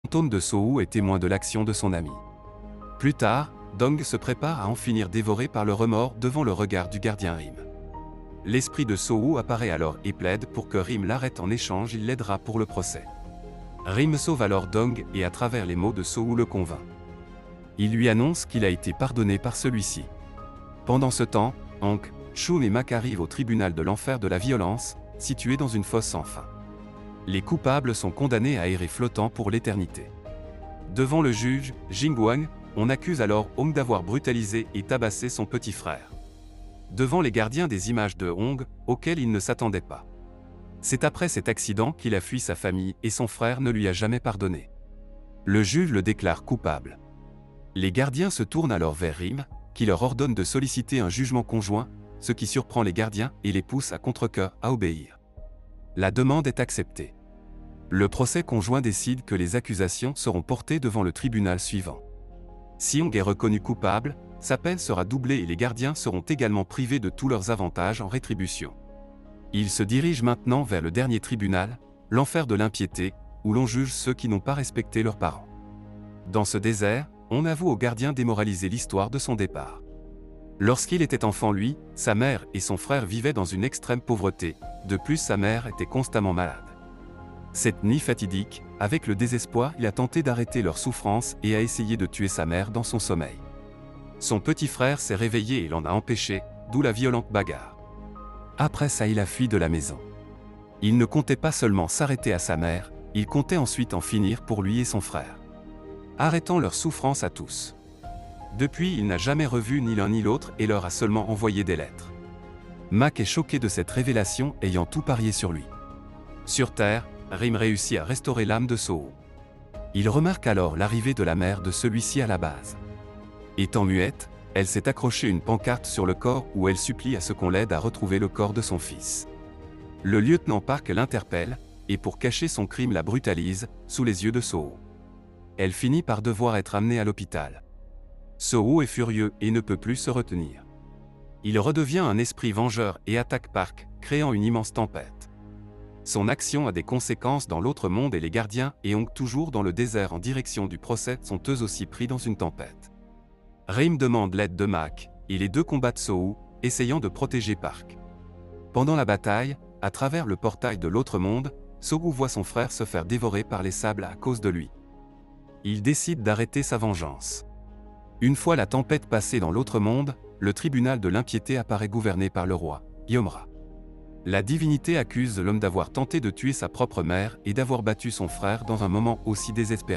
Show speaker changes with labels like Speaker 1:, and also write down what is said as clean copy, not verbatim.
Speaker 1: fantôme de Sohu est témoin de l'action de son ami. Plus tard, Dong se prépare à en finir dévoré par le remords devant le regard du gardien Rim. L'esprit de Sohu apparaît alors et plaide pour que Rim l'arrête. En échange, il l'aidera pour le procès. Rim sauve alors Dong et à travers les mots de Sohu le convainc. Il lui annonce qu'il a été pardonné par celui-ci. Pendant ce temps, Hank, Chun et Mak arrivent au tribunal de l'enfer de la violence, situé dans une fosse sans fin. Les coupables sont condamnés à errer flottant pour l'éternité. Devant le juge, Jingguang, on accuse alors Hong d'avoir brutalisé et tabassé son petit frère. Devant les gardiens des images de Hong, auxquels il ne s'attendait pas. C'est après cet accident qu'il a fui sa famille et son frère ne lui a jamais pardonné. Le juge le déclare coupable. Les gardiens se tournent alors vers Rim, qui leur ordonne de solliciter un jugement conjoint, ce qui surprend les gardiens et les pousse à contre-cœur à obéir. La demande est acceptée. Le procès conjoint décide que les accusations seront portées devant le tribunal suivant. Si Hong est reconnu coupable, sa peine sera doublée et les gardiens seront également privés de tous leurs avantages en rétribution. Ils se dirigent maintenant vers le dernier tribunal, l'enfer de l'impiété, où l'on juge ceux qui n'ont pas respecté leurs parents. Dans ce désert, on avoue au gardien démoralisé l'histoire de son départ. Lorsqu'il était enfant, lui, sa mère et son frère vivaient dans une extrême pauvreté, de plus sa mère était constamment malade. Cette nuit fatidique, avec le désespoir, il a tenté d'arrêter leur souffrance et a essayé de tuer sa mère dans son sommeil. Son petit frère s'est réveillé et l'en a empêché, d'où la violente bagarre. Après ça, il a fui de la maison. Il ne comptait pas seulement s'arrêter à sa mère, il comptait ensuite en finir pour lui et son frère. Arrêtant leur souffrance à tous. Depuis, il n'a jamais revu ni l'un ni l'autre et leur a seulement envoyé des lettres. Mak est choqué de cette révélation, ayant tout parié sur lui. Sur Terre, Rim réussit à restaurer l'âme de Sohu. Il remarque alors l'arrivée de la mère de celui-ci à la base. Étant muette, elle s'est accrochée une pancarte sur le corps où elle supplie à ce qu'on l'aide à retrouver le corps de son fils. Le lieutenant Park l'interpelle, et pour cacher son crime la brutalise, sous les yeux de Sohu. Elle finit par devoir être amenée à l'hôpital. Sohu est furieux et ne peut plus se retenir. Il redevient un esprit vengeur et attaque Park, créant une immense tempête. Son action a des conséquences dans l'autre monde et les gardiens et Hong, toujours dans le désert en direction du procès, sont eux aussi pris dans une tempête. Rim demande l'aide de Mak, et les deux combattent Sohu, essayant de protéger Park. Pendant la bataille, à travers le portail de l'autre monde, Sohu voit son frère se faire dévorer par les sables à cause de lui. Il décide d'arrêter sa vengeance. Une fois la tempête passée dans l'autre monde, le tribunal de l'impiété apparaît gouverné par le roi, Yomra. La divinité accuse l'homme d'avoir tenté de tuer sa propre mère et d'avoir battu son frère dans un moment aussi désespéré.